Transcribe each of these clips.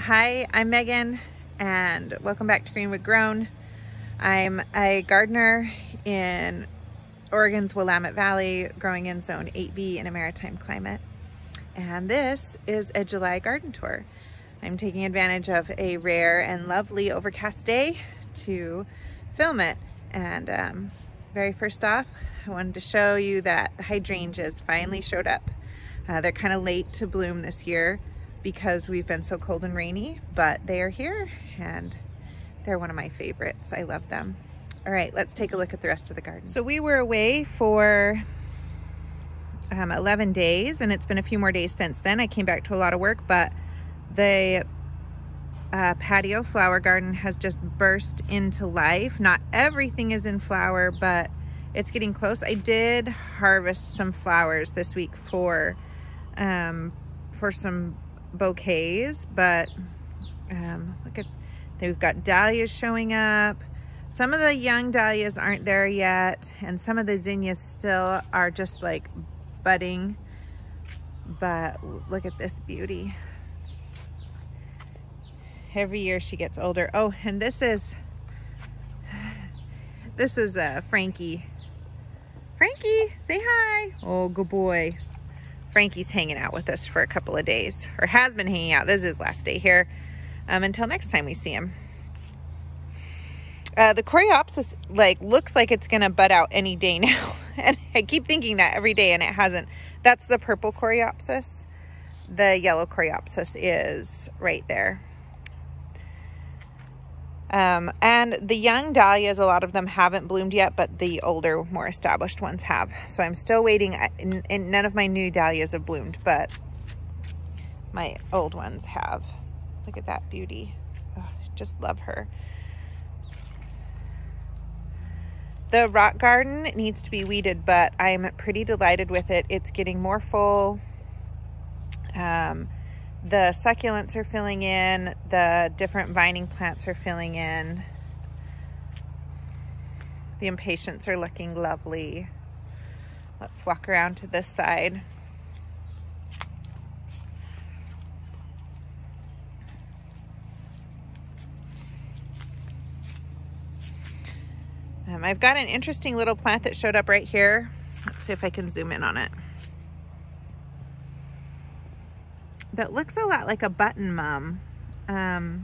Hi, I'm Megan and welcome back to Greenwood Grown. I'm a gardener in Oregon's Willamette Valley, growing in zone 8B in a maritime climate. And this is a July garden tour. I'm taking advantage of a rare and lovely overcast day to film it. And very first off, I wanted to show you that the hydrangeas finally showed up. They're kind of late to bloom this year because we've been so cold and rainy, but they are here and they're one of my favorites. I love them. All right, let's take a look at the rest of the garden. So we were away for 11 days and it's been a few more days since then. I came back to a lot of work, but the patio flower garden has just burst into life. Not everything is in flower, but it's getting close. I did harvest some flowers this week for some bouquets, but look at, we've got dahlias showing up. Some of the young dahlias aren't there yet, and some of the zinnias still are just like budding, but look at this beauty. Every year she gets older. Oh, and this is Frankie. Frankie, say hi. Oh, good boy. Frankie's hanging out with us for a couple of days, or has been hanging out. This is his last day here until next time we see him. The Coreopsis looks like it's gonna bud out any day now. And I keep thinking that every day and it hasn't. That's the purple Coreopsis. The yellow Coreopsis is right there. And the young dahlias, a lot of them haven't bloomed yet, but the older, more established ones have. So I'm still waiting, and none of my new dahlias have bloomed, but my old ones have. Look at that beauty. Oh, just love her. The rock garden needs to be weeded, but I'm pretty delighted with it. It's getting more full. The succulents are filling in, the different vining plants are filling in. The impatiens are looking lovely. Let's walk around to this side. I've got an interesting little plant that showed up right here. Let's see if I can zoom in on it. That looks a lot like a button mum. I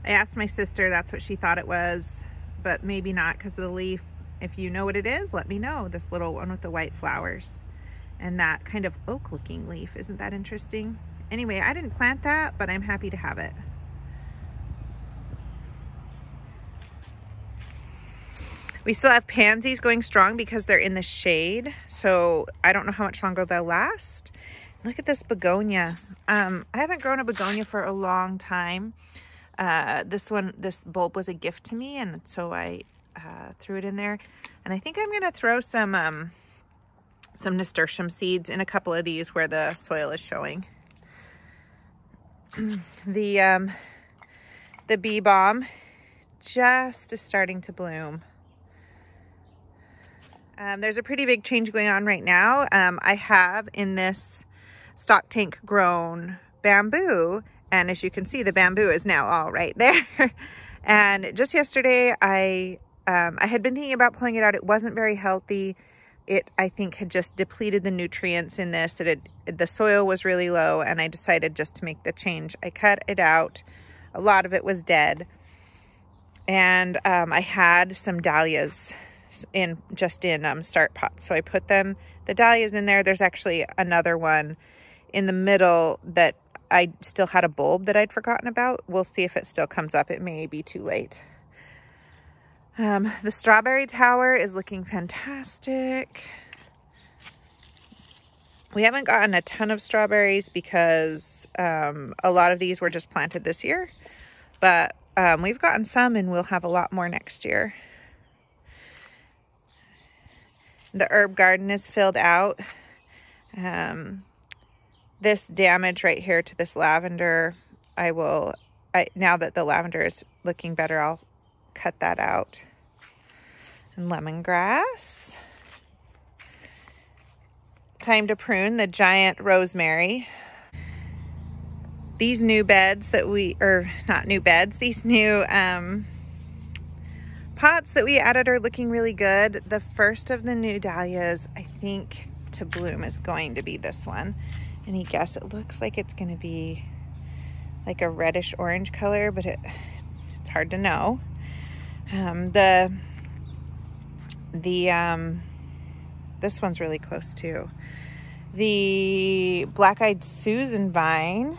asked my sister, that's what she thought it was, but maybe not because of the leaf. If you know what it is, let me know. This little one with the white flowers and that kind of oak looking leaf. Isn't that interesting? Anyway, I didn't plant that, but I'm happy to have it. We still have pansies going strong because they're in the shade, so I don't know how much longer they'll last. Look at this begonia. I haven't grown a begonia for a long time. This bulb was a gift to me, and so I threw it in there. And I think I'm gonna throw some nasturtium seeds in a couple of these where the soil is showing. The bee balm just is starting to bloom. There's a pretty big change going on right now. I have in this stock tank grown bamboo, and as you can see, the bamboo is now all right there. And just yesterday I had been thinking about pulling it out. It wasn't very healthy. It, I think, had just depleted the nutrients in this. The soil was really low, and I decided just to make the change. I cut it out. A lot of it was dead, and I had some dahlias in start pots, so I put the dahlias in there. There's actually another one in the middle that I still had a bulb that I'd forgotten about. We'll see if it still comes up. It may be too late. The strawberry tower is looking fantastic. We haven't gotten a ton of strawberries because a lot of these were just planted this year, but we've gotten some, and we'll have a lot more next year. The herb garden is filled out. This damage right here to this lavender, now that the lavender is looking better, I'll cut that out. And lemongrass. Time to prune the giant rosemary. these new beds that not new beds, these new pots that we added are looking really good. The first of the new dahlias, I think, to bloom is going to be this one. Any guess? It looks like it's going to be like a reddish orange color, but it's hard to know. This one's really close too. The Black-Eyed Susan vine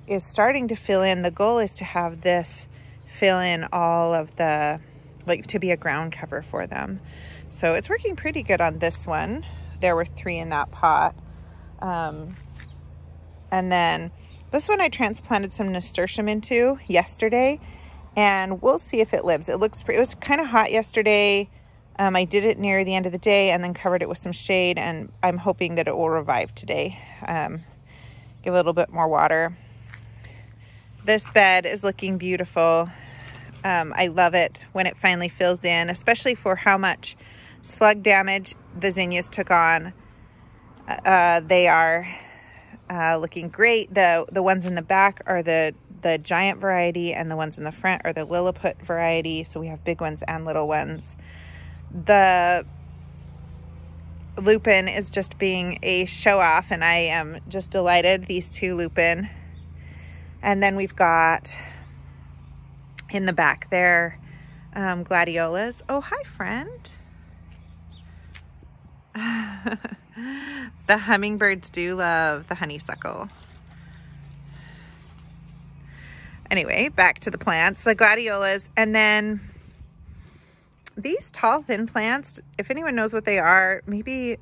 is starting to fill in. The goal is to have this fill in all of the, like, to be a ground cover for them. So it's working pretty good on this one. There were 3 in that pot. And then this one I transplanted some nasturtium into yesterday, and we'll see if it lives. It was kind of hot yesterday. I did it near the end of the day and then covered it with some shade, and I'm hoping that it will revive today. Give it a little bit more water. This bed is looking beautiful. I love it when it finally fills in, especially for how much slug damage the zinnias took on. They are looking great. The ones in the back are the giant variety, and the ones in the front are the Lilliput variety. So we have big ones and little ones. The lupin is just being a show off, and I am just delighted. These 2 lupin. And then we've got in the back there gladiolas. Oh, hi, friend. The hummingbirds do love the honeysuckle. Anyway, back to the plants, the gladiolas, and then these tall, thin plants, if anyone knows what they are, maybe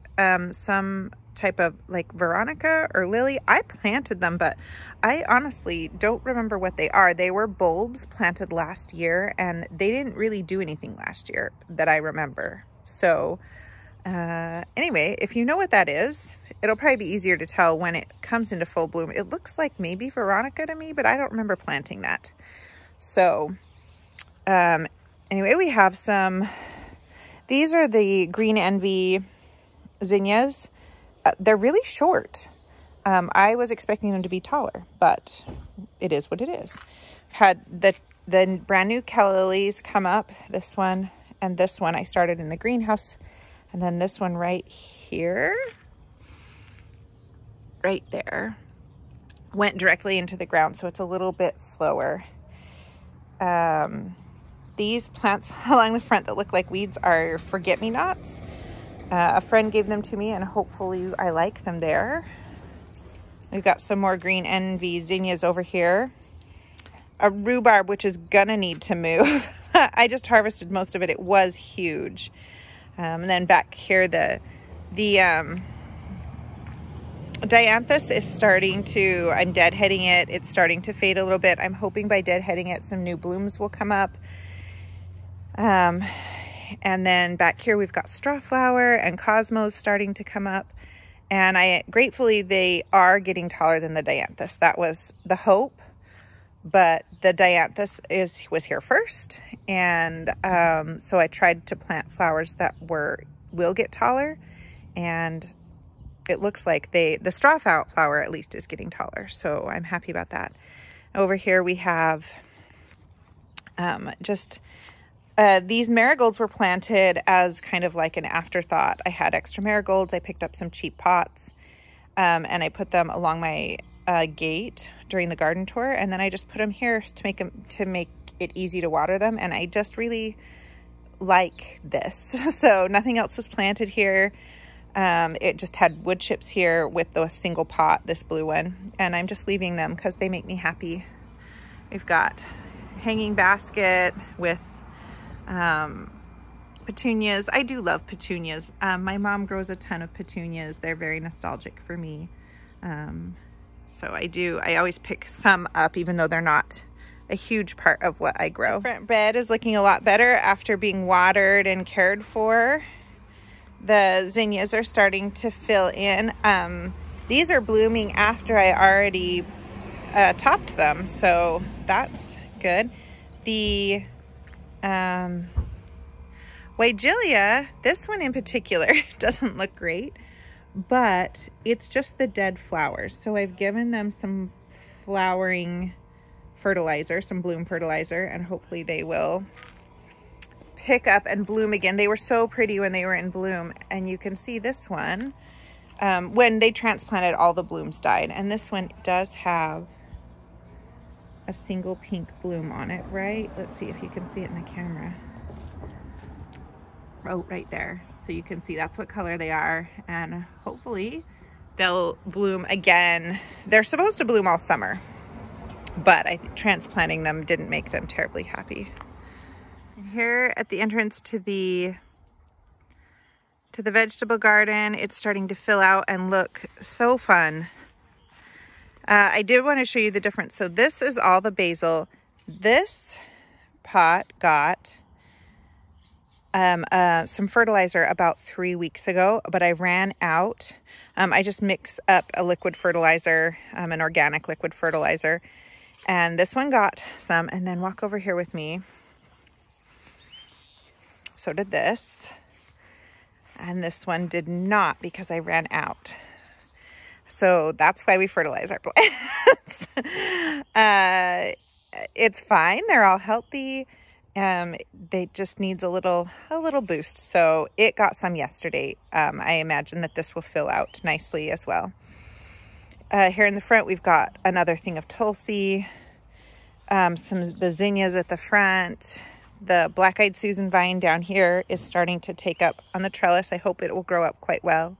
some type of like Veronica or lily. I planted them, but I honestly don't remember what they are. They were bulbs planted last year, and they didn't really do anything last year that I remember. So anyway, if you know what that is, it'll probably be easier to tell when it comes into full bloom. It looks like maybe Veronica to me, but I don't remember planting that. So anyway, we have these are the Green Envy zinnias. They're really short. I was expecting them to be taller, but it is what it is. Had the brand new calla lilies come up, this one and this one I started in the greenhouse, and then this one right here, right there, went directly into the ground, so it's a little bit slower. These plants along the front that look like weeds are forget-me-nots. A friend gave them to me, and hopefully I like them there. We've got some more Green Envy zinnias over here. A rhubarb, which is gonna need to move. I just harvested most of it. It was huge. And then back here, the dianthus is starting to, I'm deadheading it. It's starting to fade a little bit. I'm hoping by deadheading it, some new blooms will come up. And then back here, we've got strawflower and cosmos starting to come up. And gratefully, they are getting taller than the dianthus. That was the hope, but the dianthus was here first. And so I tried to plant flowers that will get taller. And it looks like the strawflower at least is getting taller. So I'm happy about that. Over here, we have these marigolds were planted as kind of like an afterthought. I had extra marigolds. I picked up some cheap pots, and I put them along my gate during the garden tour, and then I just put them here to make it easy to water them. And I just really like this. So nothing else was planted here. It just had wood chips here with the single pot, this blue one, and I'm just leaving them because they make me happy. We've got hanging basket with petunias. I do love petunias. My mom grows a ton of petunias. They're very nostalgic for me. So I always pick some up, even though they're not a huge part of what I grow. The front bed is looking a lot better after being watered and cared for. The zinnias are starting to fill in. These are blooming after I already topped them, so that's good. The Weigelia, this one in particular, doesn't look great, but it's just the dead flowers. So I've given them some flowering fertilizer, some bloom fertilizer, and hopefully they will pick up and bloom again. They were so pretty when they were in bloom, and you can see this one, when they transplanted, all the blooms died, and this one does have a single pink bloom on it, right? Let's see if you can see it in the camera. Oh, right there. So you can see that's what color they are, and hopefully they'll bloom again. They're supposed to bloom all summer, but I think transplanting them didn't make them terribly happy. And here at the entrance to the vegetable garden, it's starting to fill out and look so fun. I did want to show you the difference. So this is all the basil. This pot got some fertilizer about 3 weeks ago, but I ran out. I just mix up a liquid fertilizer, an organic liquid fertilizer, and this one got some. And then walk over here with me. So did this, and this one did not because I ran out. So that's why we fertilize our plants. It's fine. They're all healthy. They just needs a little boost. So it got some yesterday. I imagine that this will fill out nicely as well. Here in the front, we've got another thing of Tulsi, some of the zinnias at the front. The black-eyed Susan vine down here is starting to take up on the trellis. I hope it will grow up quite well.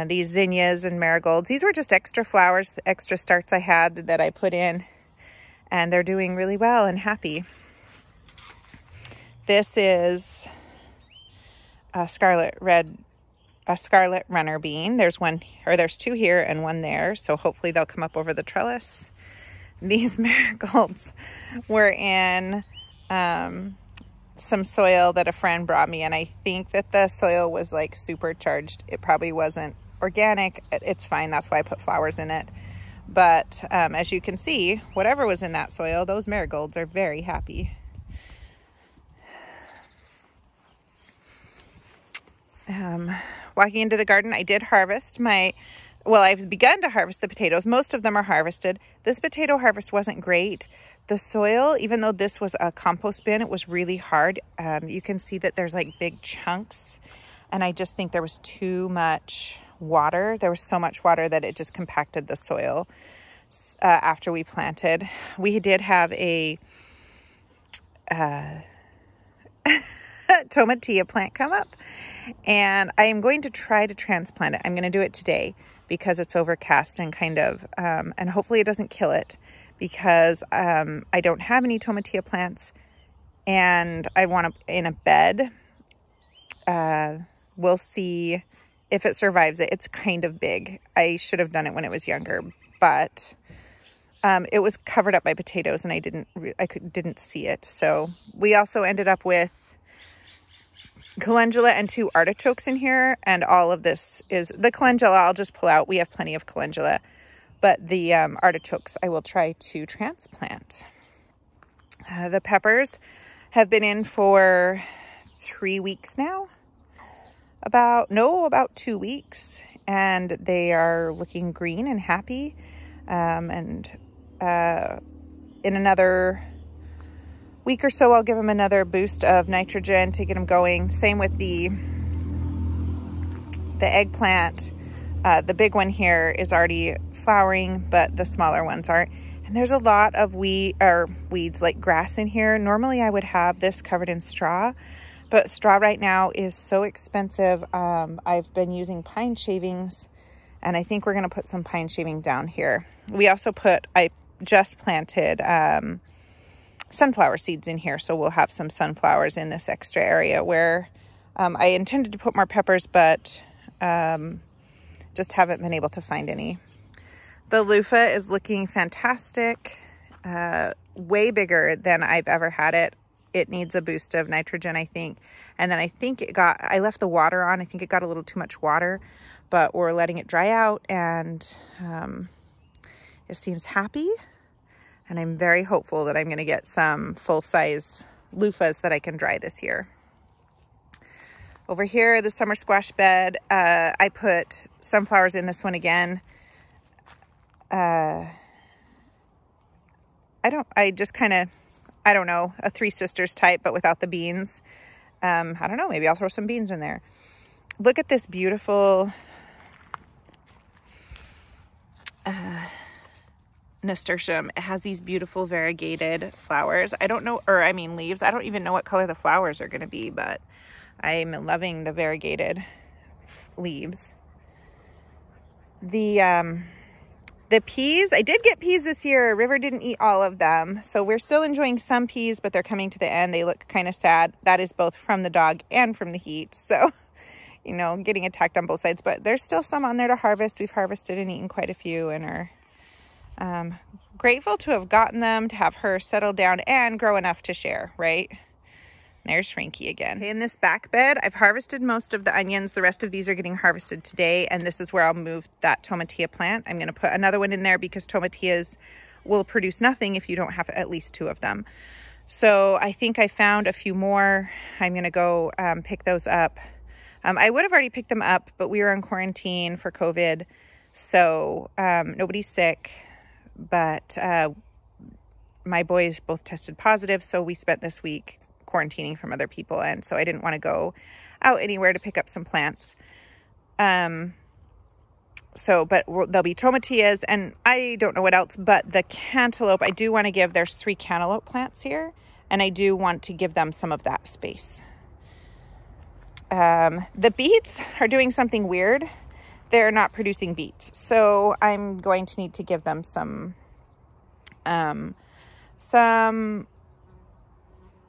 These zinnias and marigolds, these were just extra flowers, the extra starts I had that I put in, and they're doing really well and happy. This is a scarlet runner bean. There's two here and one there, so hopefully they'll come up over the trellis. These marigolds were in some soil that a friend brought me, and I think that the soil was like supercharged. It probably wasn't organic. It's fine. That's why I put flowers in it. But as you can see, whatever was in that soil, those marigolds are very happy. Walking into the garden, I did harvest I've begun to harvest the potatoes. Most of them are harvested. This potato harvest wasn't great. The soil, even though this was a compost bin, it was really hard. You can see that there's like big chunks, and I just think there was too much water. There was so much water that it just compacted the soil after we planted. We did have a tomatillo plant come up, and I am going to try to transplant it. I'm going to do it today because it's overcast and kind of, and hopefully it doesn't kill it, because I don't have any tomatillo plants, and I want to in a bed. We'll see if it survives it. It's kind of big. I should have done it when it was younger, but it was covered up by potatoes, and I didn't see it. So we also ended up with calendula and 2 artichokes in here, and all of this is the calendula. I'll just pull out. We have plenty of calendula, but the artichokes I will try to transplant. The peppers have been in for 3 weeks now. About 2 weeks, and they are looking green and happy. In another week or so, I'll give them another boost of nitrogen to get them going. Same with the eggplant. The big one here is already flowering, but the smaller ones aren't. And there's a lot of weeds like grass in here. Normally I would have this covered in straw, but straw right now is so expensive. I've been using pine shavings, and I think we're going to put some pine shaving down here. We also I just planted sunflower seeds in here, so we'll have some sunflowers in this extra area where I intended to put more peppers, but just haven't been able to find any. The loofah is looking fantastic, way bigger than I've ever had it. It needs a boost of nitrogen, I think. And then I think I left the water on. I think it got a little too much water, but we're letting it dry out, and it seems happy. And I'm very hopeful that I'm going to get some full-size loofahs that I can dry this year. Over here, the summer squash bed, I put sunflowers in this one again. I just kind of, I don't know, a Three Sisters type, but without the beans. I don't know, maybe I'll throw some beans in there. Look at this beautiful nasturtium. It has these beautiful variegated flowers. I don't know, or I mean leaves. I don't even know what color the flowers are going to be, but I'm loving the variegated leaves. The peas, I did get peas this year. River didn't eat all of them. So we're still enjoying some peas, but they're coming to the end. They look kind of sad. That is both from the dog and from the heat. So, you know, getting attacked on both sides, but there's still some on there to harvest. We've harvested and eaten quite a few and are grateful to have gotten them, to have her settle down and grow enough to share, right? There's Frankie again. Okay, in this back bed, I've harvested most of the onions. The rest of these are getting harvested today, and this is where I'll move that tomatillo plant. I'm going to put another one in there because tomatillas will produce nothing if you don't have at least 2 of them. So I think I found a few more. I'm going to go pick those up. I would have already picked them up, but we were in quarantine for COVID, so nobody's sick, but my boys both tested positive, so we spent this week quarantining from other people, and so I didn't want to go out anywhere to pick up some plants. But there'll be tomatillas, and I don't know what else, but the cantaloupe, I do want to give, there's 3 cantaloupe plants here, and I do want to give them some of that space. The beets are doing something weird. They're not producing beets, so I'm going to need to give them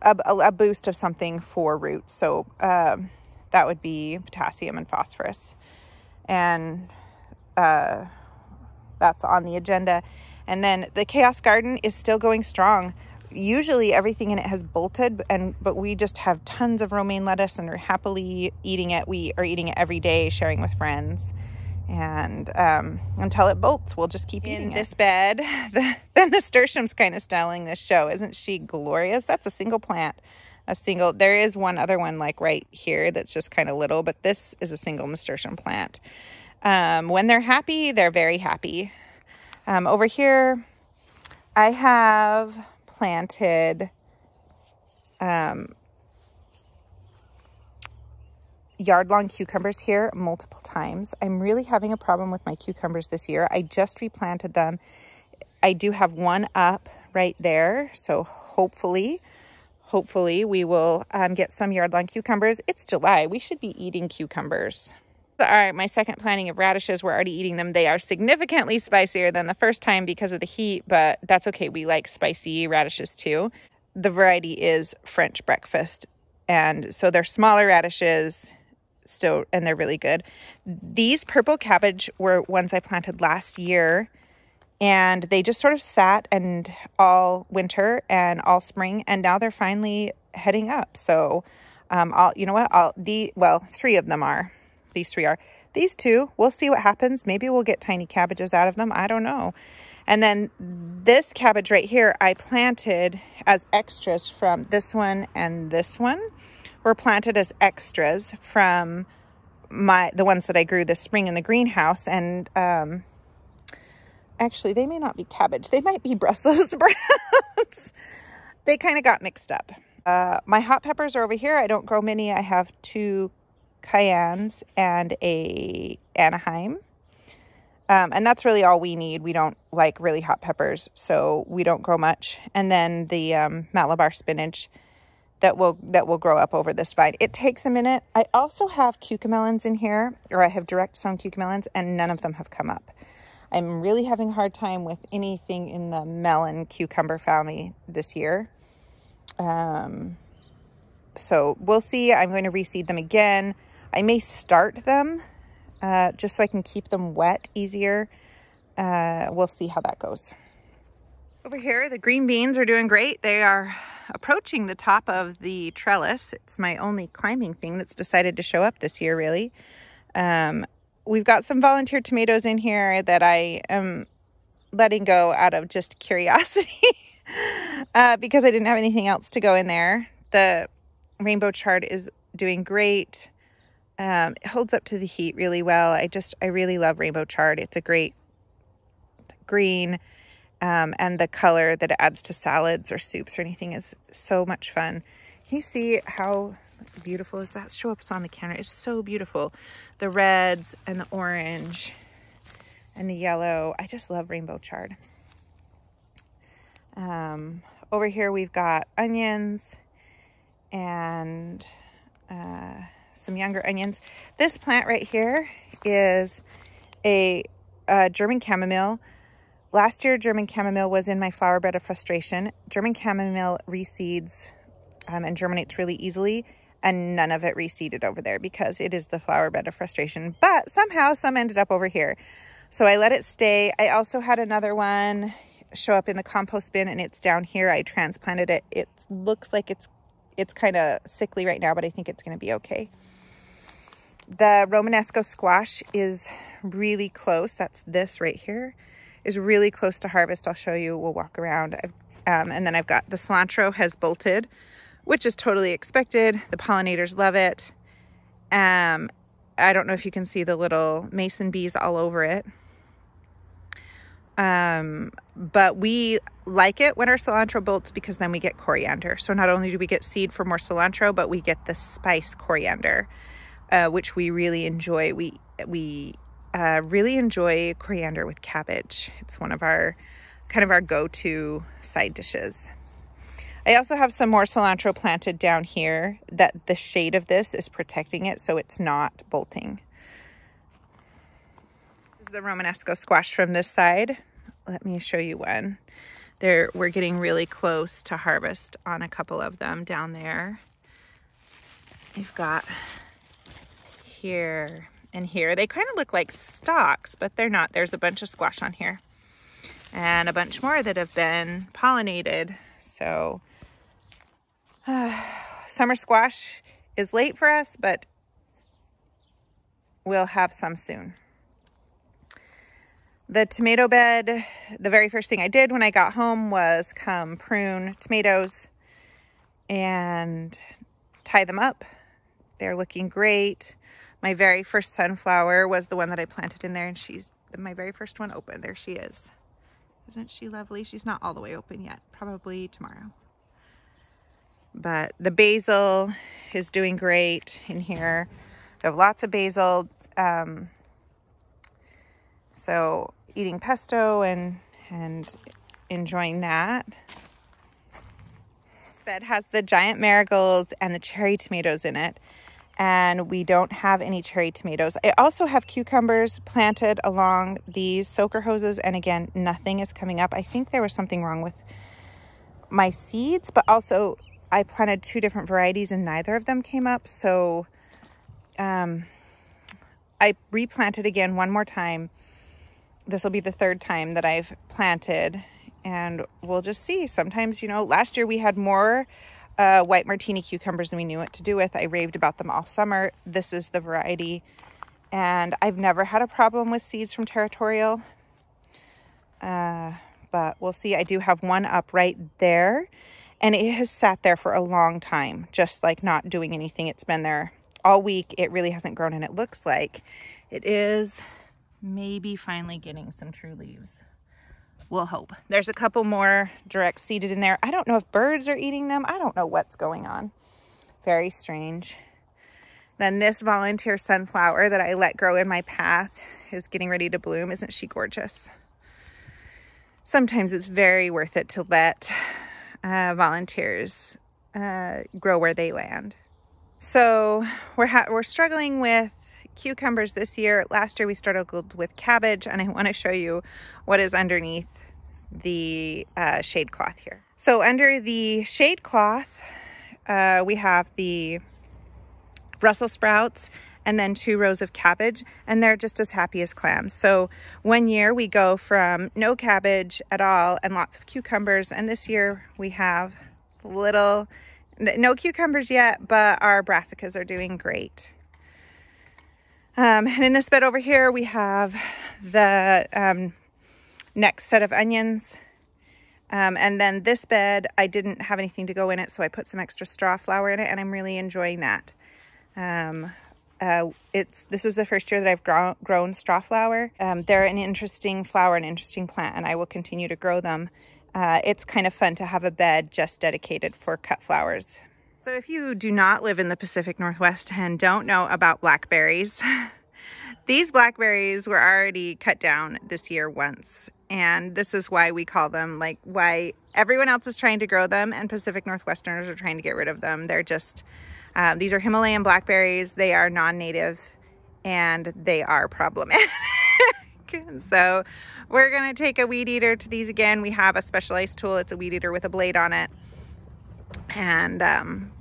a boost of something for roots. So that would be potassium and phosphorus, and that's on the agenda. And then the Chaos Garden is still going strong. Usually everything in it has bolted, but we just have tons of romaine lettuce and are happily eating it. We are eating it every day, sharing with friends. And until it bolts, we'll just keep eating it. In this bed, the nasturtium's kind of styling this show. Isn't she glorious? That's a single plant. There is one other one like right here that's just kind of little, but this is a single nasturtium plant. When they're happy, they're very happy. Over here, I have planted yard-long cucumbers here multiple times. I'm really having a problem with my cucumbers this year. I just replanted them. I do have one up right there, so hopefully we will get some yard-long cucumbers. It's July. We should be eating cucumbers. All right, my second planting of radishes, we're already eating them. They are significantly spicier than the first time because of the heat, but that's okay. We like spicy radishes too. The variety is French breakfast, and so they're smaller radishes still, and they're really good. These purple cabbage were ones I planted last year, and they just sort of sat and all winter and all spring, and now they're finally heading up. So you know what, 3 of them are. These 3 are. These 2, we'll see what happens. Maybe we'll get tiny cabbages out of them. I don't know. And then this cabbage right here, I planted as extras from this one, and this one were planted as extras from the ones that I grew this spring in the greenhouse. And actually, they may not be cabbage. They might be Brussels sprouts. They kind of got mixed up. My hot peppers are over here. I don't grow many. I have 2 cayennes and a Anaheim, and that's really all we need. We don't like really hot peppers, so we don't grow much. And then the Malabar spinach that will grow up over this vine. It takes a minute. I also have cucamelons in here, or I have direct sown cucamelons, and none of them have come up. I'm really having a hard time with anything in the melon cucumber family this year. So we'll see. I'm going to reseed them again. I may start them just so I can keep them wet easier. We'll see how that goes. Over here, the green beans are doing great. They are approaching the top of the trellis. It's my only climbing thing that's decided to show up this year, really. We've got some volunteer tomatoes in here that I am letting go out of just curiosity because I didn't have anything else to go in there. The rainbow chard is doing great. It holds up to the heat really well. I really love rainbow chard. It's a great green. And the color that it adds to salads or soups or anything is so much fun. Can you see how beautiful is that? Show up on the camera. It's so beautiful. The reds and the orange and the yellow. I just love rainbow chard. Over here we've got onions and some younger onions. This plant right here is a German chamomile. Last year, German chamomile was in my flower bed of frustration. German chamomile reseeds and germinates really easily, and none of it reseeded over there because it is the flower bed of frustration. But somehow some ended up over here. So I let it stay. I also had another one show up in the compost bin, and it's down here. I transplanted it. It looks like it's kind of sickly right now, but I think it's going to be okay. The Romanesco squash is really close. That's this right here. Is really close to harvest. I'll show you. We'll walk around. And then I've got the cilantro has bolted, which is totally expected. The pollinators love it. I don't know if you can see the little mason bees all over it. But we like it when our cilantro bolts because then we get coriander. So not only do we get seed for more cilantro, but we get the spice coriander, which we really enjoy. We really enjoy coriander with cabbage. It's one of our kind of our go-to side dishes. I also have some more cilantro planted down here that the shade of this is protecting it so it's not bolting. This is the Romanesco squash from this side. Let me show you one. We're getting really close to harvest on a couple of them down there. We've got here and here. They kind of look like stalks, but they're not. There's a bunch of squash on here and a bunch more that have been pollinated. So summer squash is late for us, but we'll have some soon. The tomato bed, the very first thing I did when I got home was come prune tomatoes and tie them up. They're looking great. My very first sunflower was the one that I planted in there, and she's my very first one open. There she is. Isn't she lovely? She's not all the way open yet, probably tomorrow. But the basil is doing great in here. I have lots of basil. So eating pesto and enjoying that. This bed has the giant marigolds and the cherry tomatoes in it, and we don't have any cherry tomatoes. I also have cucumbers planted along these soaker hoses, and again, nothing is coming up. I think there was something wrong with my seeds, but also I planted 2 different varieties and neither of them came up. So I replanted again one more time. This will be the 3rd time that I've planted, and we'll just see. Sometimes, you know, last year we had more white martini cucumbers than we knew what to do with. I raved about them all summer. This is the variety, and I've never had a problem with seeds from Territorial, but we'll see. I do have one up right there, and it has sat there for a long time, just like not doing anything. It's been there all week. It really hasn't grown, and it looks like it is maybe finally getting some true leaves. We'll hope. There's a couple more direct seeded in there. I don't know if birds are eating them. I don't know what's going on. Very strange. Then this volunteer sunflower that I let grow in my path is getting ready to bloom. Isn't she gorgeous? Sometimes it's very worth it to let volunteers grow where they land. So we're struggling with cucumbers this year. Last year we struggled with cabbage, and I want to show you what is underneath the shade cloth here. So under the shade cloth, we have the Brussels sprouts and then 2 rows of cabbage, and they're just as happy as clams. So one year we go from no cabbage at all and lots of cucumbers, and this year we have no cucumbers yet, but our brassicas are doing great. And in this bed over here, we have the next set of onions. And then this bed, I didn't have anything to go in it, so I put some extra straw flower in it, and I'm really enjoying that. This is the first year that I've grown straw flower. They're an interesting flower, an interesting plant, and I will continue to grow them. It's kind of fun to have a bed just dedicated for cut flowers. So if you do not live in the Pacific Northwest and don't know about blackberries, these blackberries were already cut down this year once. And this is why we call them, like, why everyone else is trying to grow them and Pacific Northwesterners are trying to get rid of them. They're just, these are Himalayan blackberries. They are non-native and they are problematic. So we're gonna take a weed eater to these again. We have a specialized tool. It's a weed eater with a blade on it. And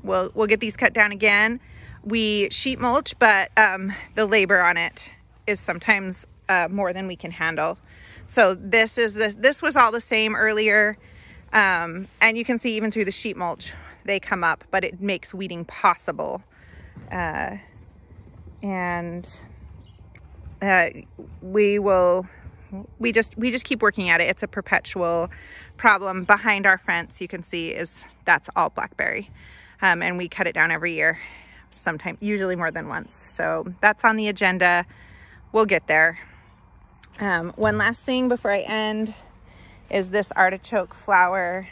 we'll get these cut down again. We sheet mulch, but the labor on it is sometimes more than we can handle. So this was all the same earlier, and you can see even through the sheet mulch they come up, but it makes weeding possible. We just keep working at it. It's a perpetual problem. Behind our fence, you can see that's all blackberry, and we cut it down every year, sometimes, usually more than once. So that's on the agenda. We'll get there. One last thing before I end is this artichoke flower.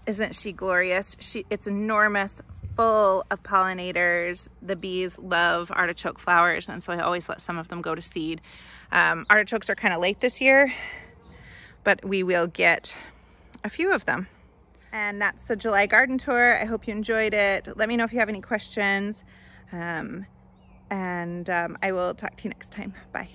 Isn't she glorious? It's enormous, full of pollinators. The bees love artichoke flowers, and so I always let some of them go to seed. Artichokes are kind of late this year, but we will get a few of them. And that's the July garden tour. I hope you enjoyed it. Let me know if you have any questions, and I will talk to you next time. Bye.